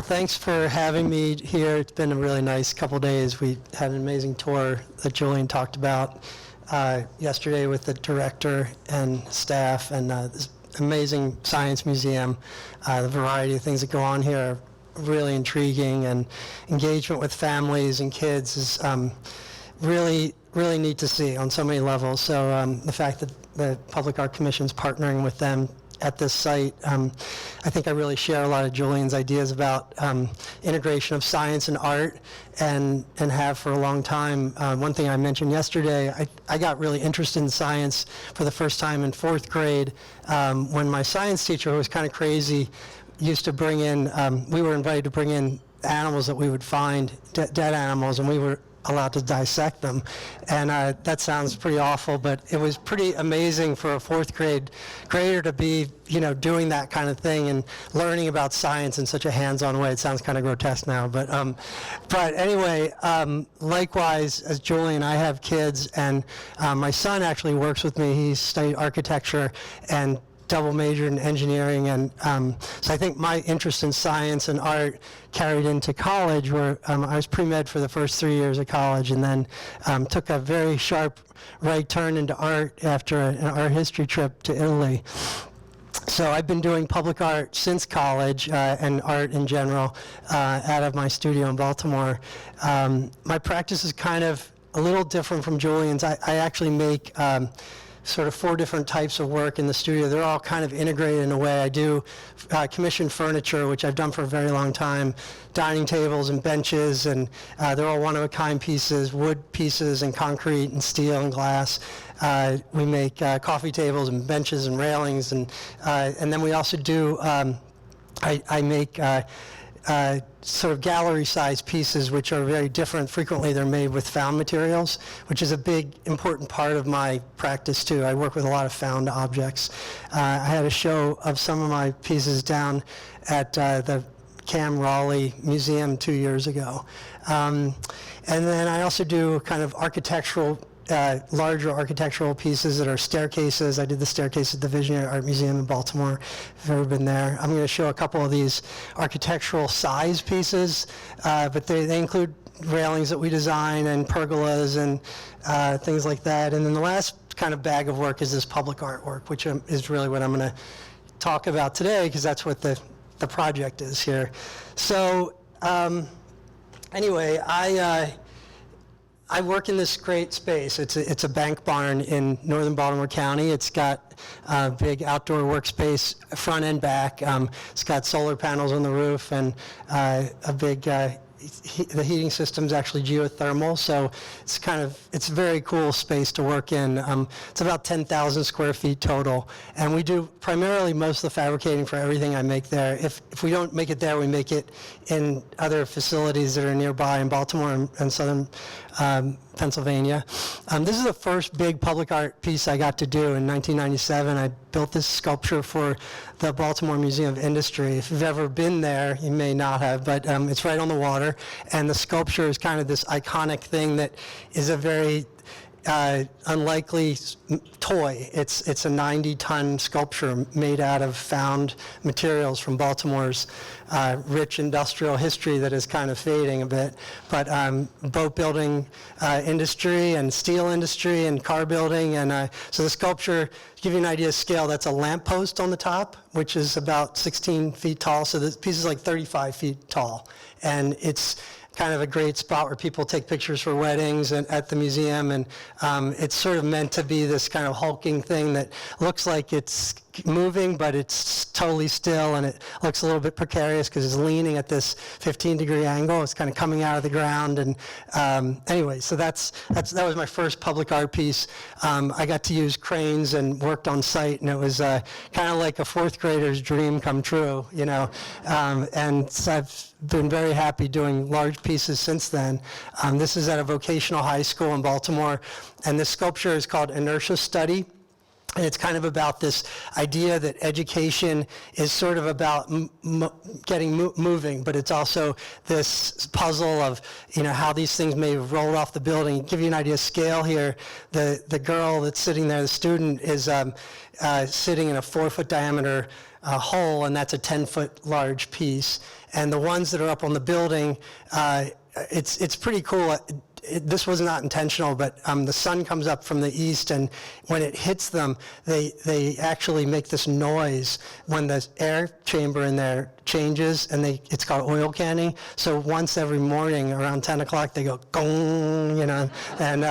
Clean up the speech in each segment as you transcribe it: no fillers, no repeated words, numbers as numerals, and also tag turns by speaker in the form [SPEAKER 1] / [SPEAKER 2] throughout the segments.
[SPEAKER 1] Thanks for having me here. It's been a really nice couple days. We had an amazing tour that Julian talked about yesterday with the director and staff, and this amazing science museum. The variety of things that go on here are really intriguing, and engagement with families and kids is really neat to see on so many levels. So the fact that the Public Art Commission is partnering with them at this site, I think I really share a lot of Julian's ideas about integration of science and art, and have for a long time. One thing I mentioned yesterday, I got really interested in science for the first time in 4th grade when my science teacher, who was kind of crazy, used to bring in, we were invited to bring in animals that we would find, dead animals, and we were allowed to dissect them. And that sounds pretty awful, but it was pretty amazing for a 4th grader to be, doing that kind of thing and learning about science in such a hands-on way. It sounds kind of grotesque now, but anyway, likewise, as Julian, I have kids, and my son actually works with me. He studied architecture and double majored in engineering, and so I think my interest in science and art carried into college, where I was pre-med for the first 3 years of college, and then took a very sharp right turn into art after an art history trip to Italy. So I've been doing public art since college, and art in general, out of my studio in Baltimore. My practice is kind of a little different from Julian's. I actually make sort of 4 different types of work in the studio. They're all kind of integrated in a way. I do commission furniture, which I've done for a very long time, dining tables and benches, and they're all one-of-a-kind pieces, wood pieces and concrete and steel and glass. We make coffee tables and benches and railings, and then we also do, I make sort of gallery-sized pieces, which are very different. Frequently they're made with found materials, which is a big, important part of my practice too. I work with a lot of found objects. I had a show of some of my pieces down at the Cam Raleigh Museum 2 years ago. And then I also do kind of architectural, larger architectural pieces that are staircases. I did the staircase at the Visionary Art Museum in Baltimore, if you've ever been there. I'm going to show a couple of these architectural size pieces, but they include railings that we design and pergolas and things like that. And then the last kind of bag of work is this public artwork, which is really what I'm going to talk about today, because that's what the project is here. So anyway, I work in this great space. It's a bank barn in northern Baltimore County. It's got a big outdoor workspace front and back. It's got solar panels on the roof, and a big, the heating system's actually geothermal, so it's a very cool space to work in. It's about 10,000 square feet total, and we do primarily most of the fabricating for everything I make there. If we don't make it there, we make it in other facilities that are nearby in Baltimore and southern Pennsylvania. This is the first big public art piece I got to do in 1997. I built this sculpture for the Baltimore Museum of Industry. If you've ever been there, you may not have, but it's right on the water, and the sculpture is kind of this iconic thing that is a very unlikely toy. It's a 90-ton sculpture made out of found materials from Baltimore's rich industrial history that is kind of fading a bit. But boat building industry and steel industry and car building, and so the sculpture, to give you an idea of scale, that's a lamppost on the top, which is about 16 feet tall. So this piece is like 35 feet tall, and it's kind of a great spot where people take pictures for weddings and at the museum, and it's sort of meant to be this kind of hulking thing that looks like it's moving, but it's totally still, and it looks a little bit precarious because it's leaning at this 15-degree angle. It's kind of coming out of the ground, and anyway, so that was my first public art piece. I got to use cranes and worked on site, and it was kind of like a 4th grader's dream come true, and so I've been very happy doing large pieces since then. This is at a vocational high school in Baltimore, and this sculpture is called Inertia Study. And it's kind of about this idea that education is sort of about moving, but it's also this puzzle of, how these things may roll off the building. Give you an idea of scale here. The girl that's sitting there, the student, is sitting in a 4-foot diameter hole, and that's a 10-foot large piece. And the ones that are up on the building, it's pretty cool. This was not intentional, but the sun comes up from the east, and when it hits them, they actually make this noise when the air chamber in there changes, and it's called oil canning. So once every morning around 10 o'clock, they go gong, you know, and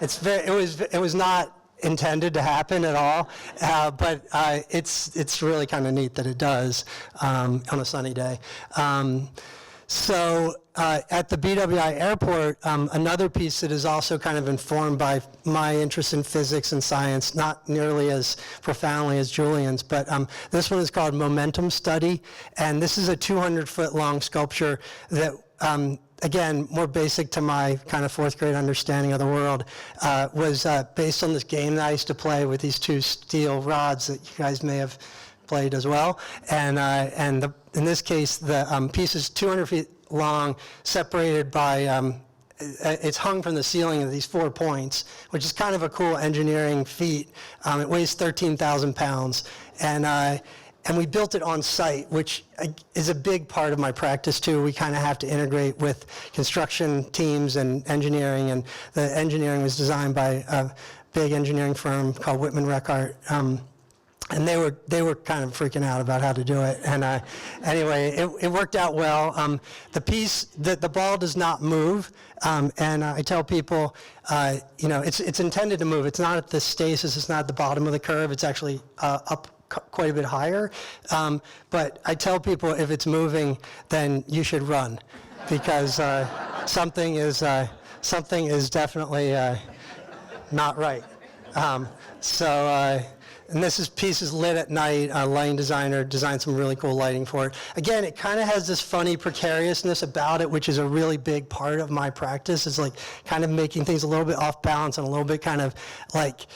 [SPEAKER 1] it was not intended to happen at all, but it's really kind of neat that it does on a sunny day. So at the BWI airport, another piece that is also kind of informed by my interest in physics and science, not nearly as profoundly as Julian's, but this one is called Momentum Study, and this is a 200-foot long sculpture that, again, more basic to my kind of fourth grade understanding of the world, was based on this game that I used to play with these two steel rods that you guys may have played as well. And in this case, the piece is 200 feet long, separated by, it's hung from the ceiling of these 4 points, which is kind of a cool engineering feat. It weighs 13,000 pounds. And we built it on site, which is a big part of my practice too. We kind of have to integrate with construction teams and engineering, and the engineering was designed by a big engineering firm called Whitman Reckart. And they were kind of freaking out about how to do it. And anyway, it worked out well. The piece, the ball does not move. And I tell people, you know, it's intended to move. It's not at the stasis. It's not at the bottom of the curve. It's actually up quite a bit higher. But I tell people if it's moving, then you should run, because something is definitely not right. And this piece is lit at night. A lighting designer designed some really cool lighting for it. Again, it kind of has this funny precariousness about it, which is a really big part of my practice. It's like kind of making things a little bit off balance and a little bit kind of like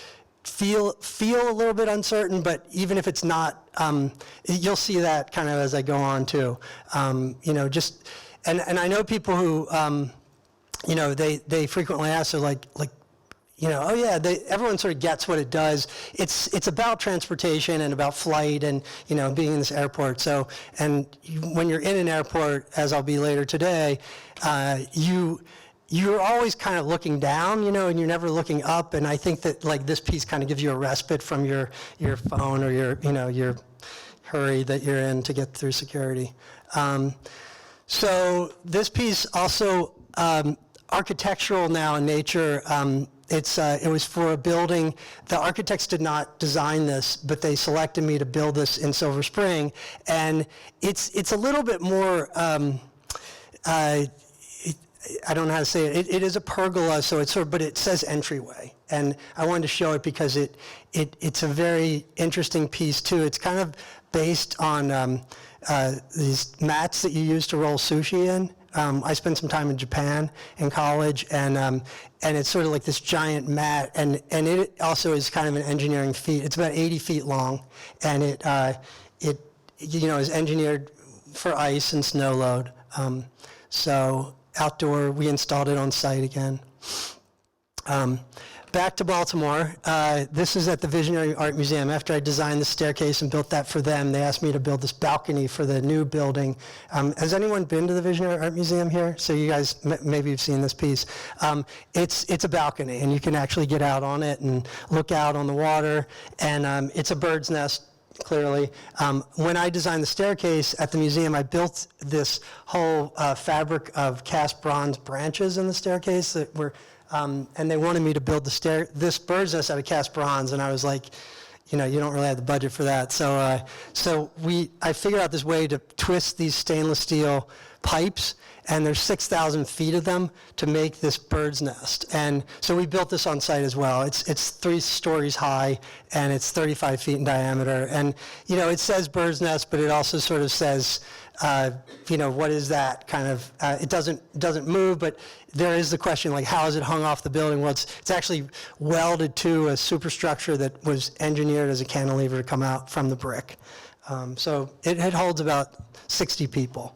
[SPEAKER 1] feel a little bit uncertain, but even if it's not, you'll see that kind of as I go on too. You know, just, and I know people who, you know, they frequently ask, they're like, you know, oh yeah, everyone sort of gets what it does. It's about transportation and about flight and, you know, being in this airport. So, and when you're in an airport, as I'll be later today, you're always kind of looking down, you know, and you're never looking up. And I think that like this piece kind of gives you a respite from your phone or your, you know, your hurry that you're in to get through security. So this piece also, architectural now in nature, it was for a building. The architects did not design this, but they selected me to build this in Silver Spring. And it's a little bit more, I don't know how to say it. It is a pergola, so it's sort of, but it says entryway. And I wanted to show it because it's a very interesting piece too. It's kind of based on these mats that you use to roll sushi in. I spent some time in Japan in college, and it's sort of like this giant mat, and it also is kind of an engineering feat. It's about 80 feet long, and it you know, is engineered for ice and snow load. So outdoor, we installed it on site again. Back to Baltimore. This is at the Visionary Art Museum. After I designed the staircase and built that for them, they asked me to build this balcony for the new building. Has anyone been to the Visionary Art Museum here? So you guys, maybe you've seen this piece. It's a balcony, and you can actually get out on it and look out on the water, and it's a bird's nest, clearly. When I designed the staircase at the museum, I built this whole fabric of cast bronze branches in the staircase that were, and they wanted me to build this bird's nest out of cast bronze, and I was like, you know, you don't really have the budget for that. So, I figured out this way to twist these stainless steel pipes, and there's 6,000 feet of them to make this bird's nest. And so we built this on site as well. It's 3 stories high, and it's 35 feet in diameter. And, you know, it says bird's nest, but it also sort of says, you know, what is that kind of, it doesn't move, but there is the question, like, how is it hung off the building? Well, it's actually welded to a superstructure that was engineered as a cantilever to come out from the brick. So it holds about 60 people.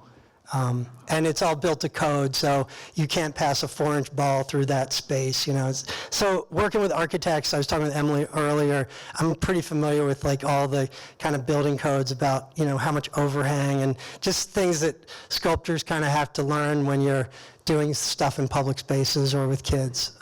[SPEAKER 1] And it's all built to code, so you can't pass a 4-inch ball through that space, So working with architects, I was talking with Emily earlier, I'm pretty familiar with like all the kind of building codes about, how much overhang and just things that sculptors kind of have to learn when you're doing stuff in public spaces or with kids.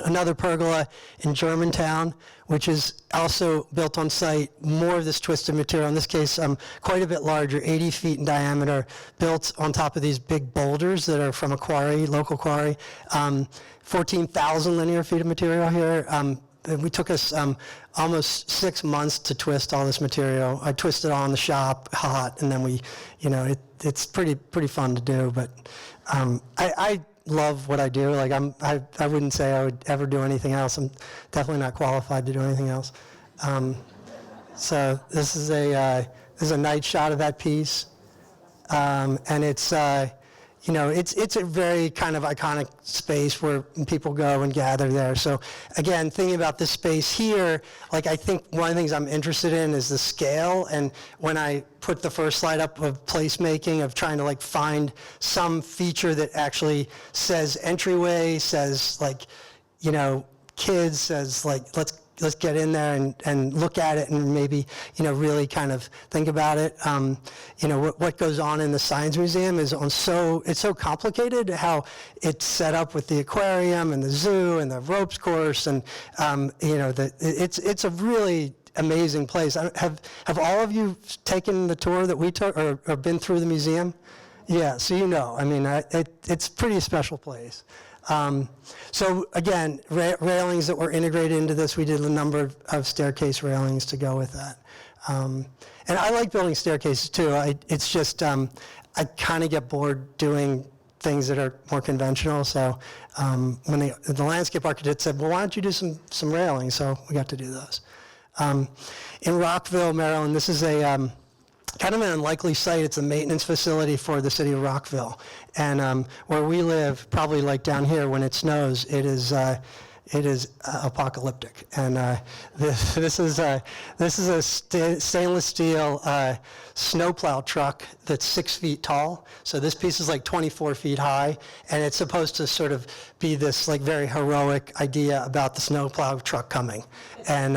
[SPEAKER 1] Another pergola in Germantown, which is also built on site, more of this twisted material, in this case quite a bit larger, 80 feet in diameter, built on top of these big boulders that are from a quarry, local quarry. 14,000 linear feet of material here. We took us almost 6 months to twist all this material. I twisted on the shop hot, and then we, it's pretty fun to do, but I love what I do. Like I wouldn't say I would ever do anything else. I'm definitely not qualified to do anything else. So this is a night shot of that piece, and it's it's a very kind of iconic space where people go and gather there. So again, thinking about this space here, like I think one of the things I'm interested in is the scale. And when I put the first slide up of placemaking, of trying to like find some feature that actually says entryway, says like, kids, says like, let's get in there and look at it and maybe, really kind of think about it. What goes on in the Science Museum is it's so complicated how it's set up with the aquarium and the zoo and the ropes course. And, it's a really amazing place. Have all of you taken the tour that we took or been through the museum? Yeah, so I mean, it's a pretty special place. So again, railings that were integrated into this. We did a number of staircase railings to go with that. And I like building staircases too. It's just, I kind of get bored doing things that are more conventional. So when the landscape architect said, well, why don't you do some railings? So we got to do those. In Rockville, Maryland, this is a kind of an unlikely site. It's a maintenance facility for the city of Rockville. And where we live, probably like down here when it snows, it is apocalyptic. And this is a stainless steel snowplow truck that's 6 feet tall. So this piece is like 24 feet high, and it's supposed to sort of be this like very heroic idea about the snowplow truck coming. And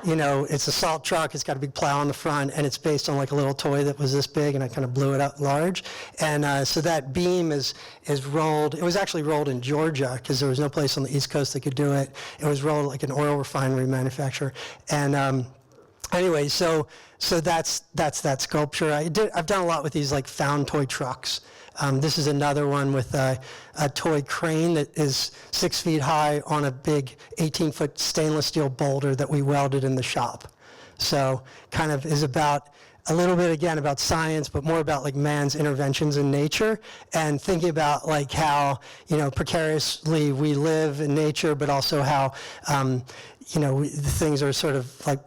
[SPEAKER 1] it's a salt truck. It's got a big plow on the front, and it's based on like a little toy that was this big, and I kind of blew it out large. And so that beam is rolled. It was actually rolled in Georgia because there was no place on the East Coast that could do it. It was rolled like an oil refinery manufacturer. And anyway, so that's that sculpture. I've done a lot with these like found toy trucks. This is another one with a toy crane that is 6 feet high on a big 18-foot stainless steel boulder that we welded in the shop. So kind of is about a little bit, again, about science, but more about like man's interventions in nature and thinking about like how, precariously we live in nature, but also how, the things are sort of like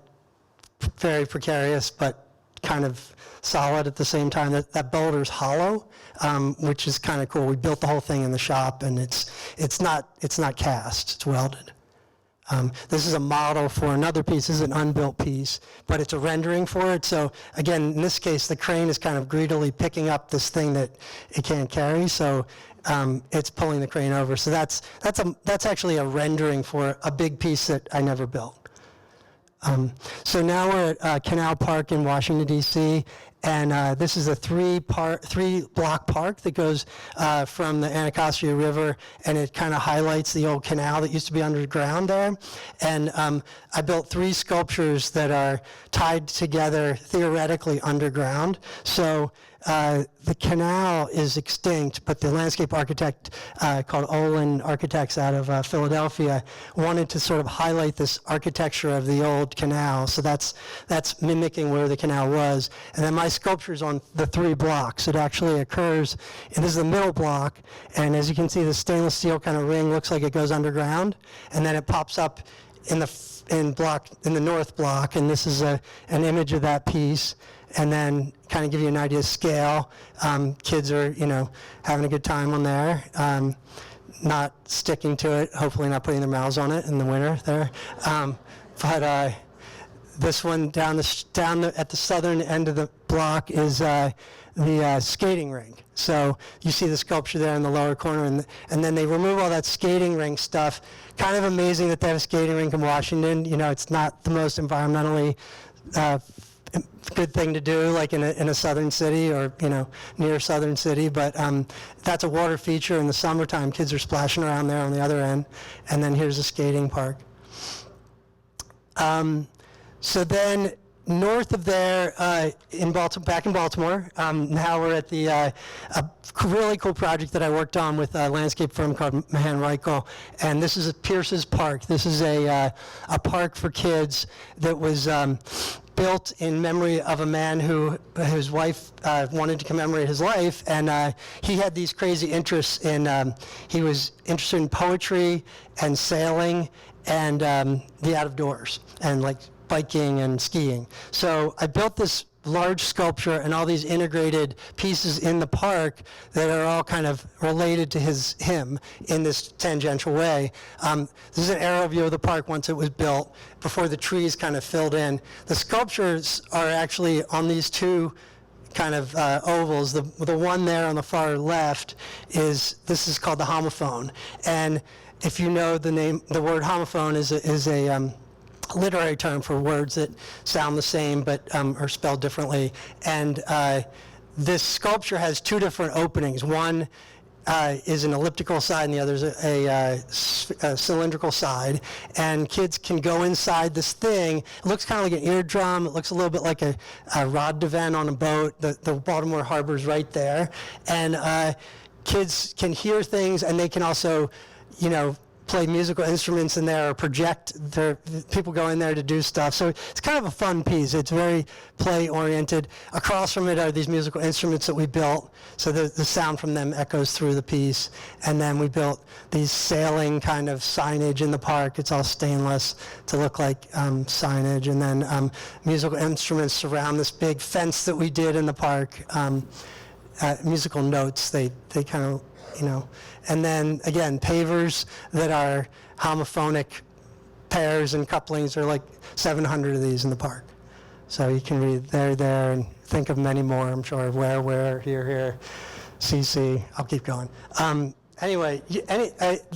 [SPEAKER 1] very precarious, but kind of solid at the same time. That boulder's hollow, which is kind of cool. We built the whole thing in the shop, and it's not cast, it's welded. This is a model for another piece. This is an unbuilt piece, but it's a rendering for it. So again, in this case, the crane is kind of greedily picking up this thing that it can't carry. So it's pulling the crane over. So that's actually a rendering for a big piece that I never built. So now we're at Canal Park in Washington, D.C., and this is a three-block park that goes from the Anacostia River, and it kind of highlights the old canal that used to be underground there. And I built 3 sculptures that are tied together theoretically underground. So the canal is extinct, but the landscape architect called Olin Architects out of Philadelphia wanted to sort of highlight this architecture of the old canal. So that's mimicking where the canal was. And then my sculpture is on the 3 blocks. It actually occurs, and this is the middle block, and as you can see, the stainless steel kind of ring looks like it goes underground, and then it pops up in the north block, and this is an image of that piece. And then kind of give you an idea of scale. Kids are, having a good time on there, not sticking to it, hopefully not putting their mouths on it in the winter there. But This one down at the southern end of the block is the skating rink. So you see the sculpture there in the lower corner, and then they remove all that skating rink stuff. Kind of amazing that they have a skating rink in Washington. You know, it's not the most environmentally good thing to do, like in a southern city or, you know, near a southern city, but that's a water feature. In the summertime, kids are splashing around there on the other end, and then here's a skating park. So then north of there, back in Baltimore, now we're at the a really cool project that I worked on with a landscape firm called Mahan Reichel, and this is at Pierce's Park. This is a park for kids that was built in memory of a man his wife wanted to commemorate his life, and he had these crazy interests in, he was interested in poetry and sailing and the out of doors and like biking and skiing. So I built this large sculpture and all these integrated pieces in the park that are all kind of related to him in this tangential way. This is an aerial view of the park once it was built, before the trees kind of filled in. The sculptures are actually on these two kind of ovals. The one there on the far left this is called the Homophone. And if you know the word homophone is a literary term for words that sound the same but are spelled differently. And this sculpture has two different openings. One is an elliptical side and the other is a cylindrical side. And kids can go inside this thing. It looks kind of like an eardrum. It looks a little bit like a rod de vent on a boat. The Baltimore Harbor's right there. And kids can hear things, and they can also, you know, play musical instruments in there or project. People go in there to do stuff. So it's kind of a fun piece. It's very play-oriented. Across from it are these musical instruments that we built, so the sound from them echoes through the piece. And then we built these sailing kind of signage in the park. It's all stainless to look like signage. And then musical instruments surround this big fence that we did in the park. Musical notes, they kind of, you know. And then, again, pavers that are homophonic pairs and couplings. There are like 700 of these in the park. So you can read there, and think of many more, I'm sure. Where, here, CC. I'll keep going. Anyway,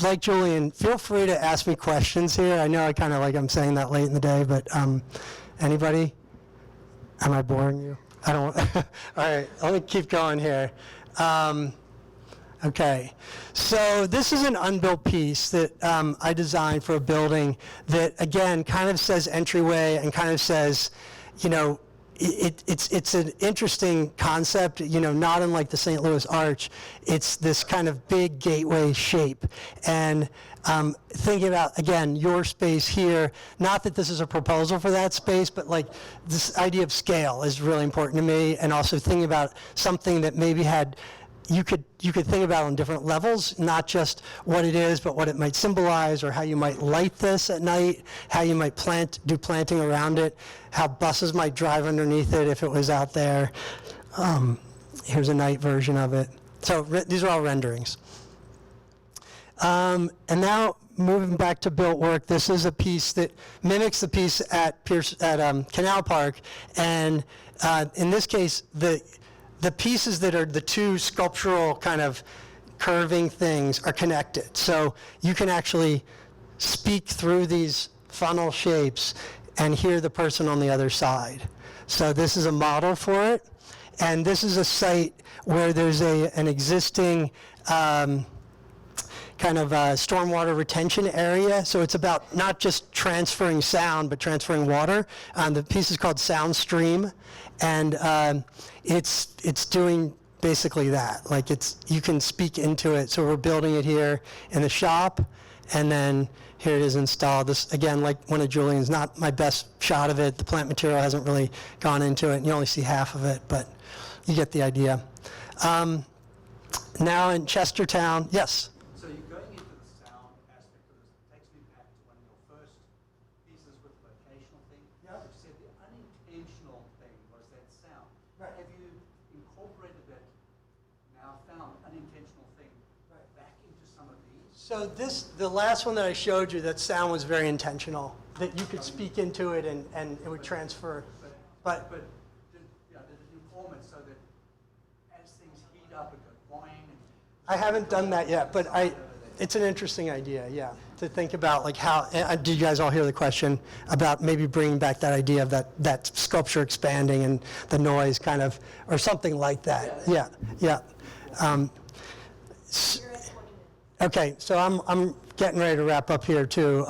[SPEAKER 1] like Julian, feel free to ask me questions here. I know I kind of I'm saying that late in the day, but anybody? Am I boring you? I don't. All right, let me keep going here. Okay, so this is an unbuilt piece that I designed for a building that, again, kind of says entryway and kind of says, you know, it's an interesting concept, you know, not unlike the St. Louis Arch. It's this kind of big gateway shape. And thinking about, again, your space here, not that this is a proposal for that space, but like this idea of scale is really important to me, and also thinking about something that maybe you could think about on different levels, not just what it is, but what it might symbolize, or how you might light this at night, how you might do planting around it, how buses might drive underneath it if it was out there. Here's a night version of it. So these are all renderings. And now moving back to built work, this is a piece that mimics the piece at Canal Park, and in this case, the pieces that are the two sculptural kind of curving things are connected. So you can actually speak through these funnel shapes and hear the person on the other side. So this is a model for it. And this is a site where there's an existing kind of stormwater retention area. So it's about not just transferring sound, but transferring water. The piece is called Sound Stream. And it's doing basically that. Like you can speak into it. So we're building it here in the shop, and then here it is installed. This, again, like one of Julian's, not my best shot of it. The plant material hasn't really gone into it, and you only see half of it, but you get the idea. Now in Chestertown, yes?
[SPEAKER 2] So you're going into the sound aspect of this. It takes me back to one of your first pieces with the vocational thing. Yeah. You said the unintentional thing was that sound. Right. Have you incorporated that now found unintentional thing back into some of these?
[SPEAKER 1] So the last one that I showed you, that sound was very intentional. that you could speak into it and it would transfer. But
[SPEAKER 2] Did it inform it so that as things heat up, it goes boing?
[SPEAKER 1] I haven't done that yet, but it's an interesting idea, yeah, to think about like how, did you guys all hear the question about maybe bringing back that idea of that sculpture expanding and the noise kind of, or something like that, yeah. Okay, so I'm getting ready to wrap up here too.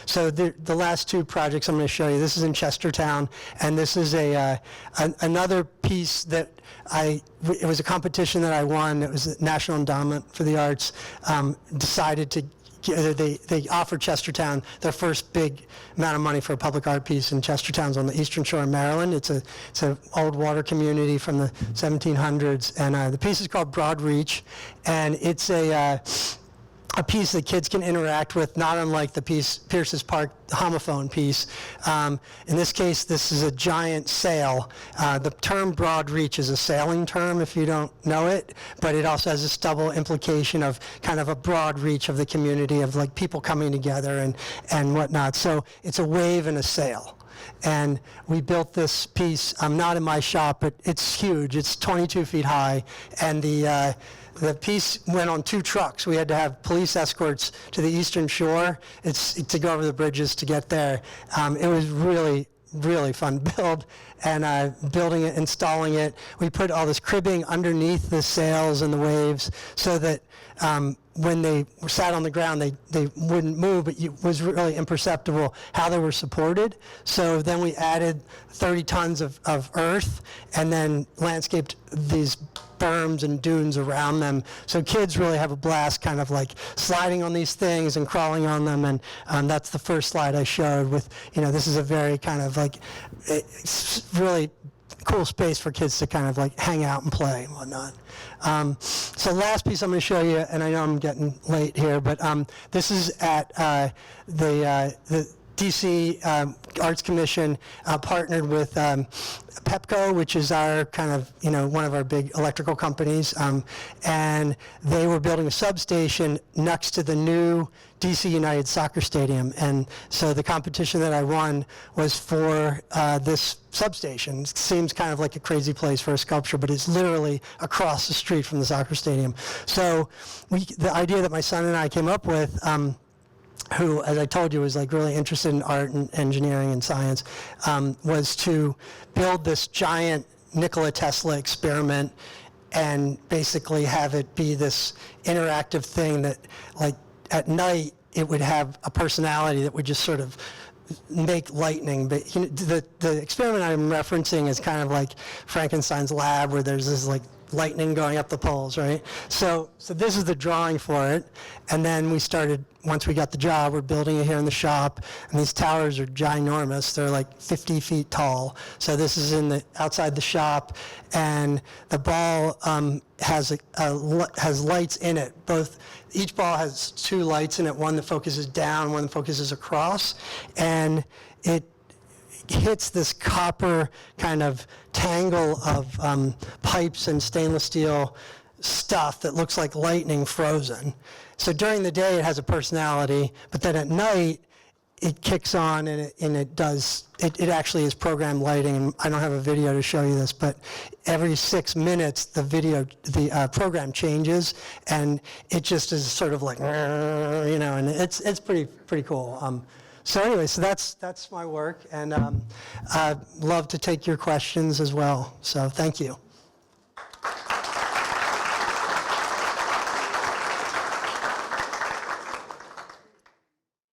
[SPEAKER 1] So the last two projects I'm going to show you, this is in Chestertown, and this is another piece that it was a competition that I won. It was the National Endowment for the Arts, decided to, they offered Chestertown their first big amount of money for a public art piece, and Chestertown's on the eastern shore of Maryland. It's an old water community from the 1700s, and the piece is called Broad Reach, and it's a piece that kids can interact with, not unlike the piece, Pierce's Park Homophone piece. In this case, this is a giant sail. The term broad reach is a sailing term, if you don't know it, but it also has this double implication of kind of a broad reach of the community, of like people coming together and whatnot. So it's a wave and a sail. And we built this piece, not in my shop, but it's huge. It's 22 feet high, and the piece went on 2 trucks. We had to have police escorts to the eastern shore. It's to go over the bridges to get there. It was really, really fun build, and building it, installing it. We put all this cribbing underneath the sails and the waves so that when they sat on the ground, they wouldn't move, but it was really imperceptible how they were supported. So then we added 30 tons of earth and then landscaped these berms and dunes around them. So kids really have a blast kind of like sliding on these things and crawling on them. And that's the first slide I showed with, this is a very kind of like, it's really cool space for kids to kind of like hang out and play and whatnot. So last piece I'm going to show you, and I know I'm getting late here, but this is at the DC Arts Commission partnered with Pepco, which is our kind of, one of our big electrical companies, and they were building a substation next to the new DC United Soccer Stadium. And so the competition that I won was for this substation. It seems kind of like a crazy place for a sculpture, but it's literally across the street from the soccer stadium. So the idea that my son and I came up with, who, as I told you, was like really interested in art and engineering and science, was to build this giant Nikola Tesla experiment and basically have it be this interactive thing that, like, at night it would have a personality that would just sort of make lightning. But the experiment I'm referencing is kind of like Frankenstein's lab, where there's this like lightning going up the poles, right? So this is the drawing for it, and then we started, once we got the job, we're building it here in the shop, and these towers are ginormous. They're like 50 feet tall. So this is outside the shop, and the ball has lights in it. Each ball has 2 lights in it, one that focuses down, one that focuses across, and it hits this copper kind of tangle of pipes and stainless steel stuff that looks like lightning frozen. So during the day it has a personality, but then at night it kicks on and it actually is programmed lighting. And I don't have a video to show you this, but every 6 minutes the program changes, and it just is sort of like, and it's pretty cool. So anyway, so that's my work, and I'd love to take your questions as well. So thank you.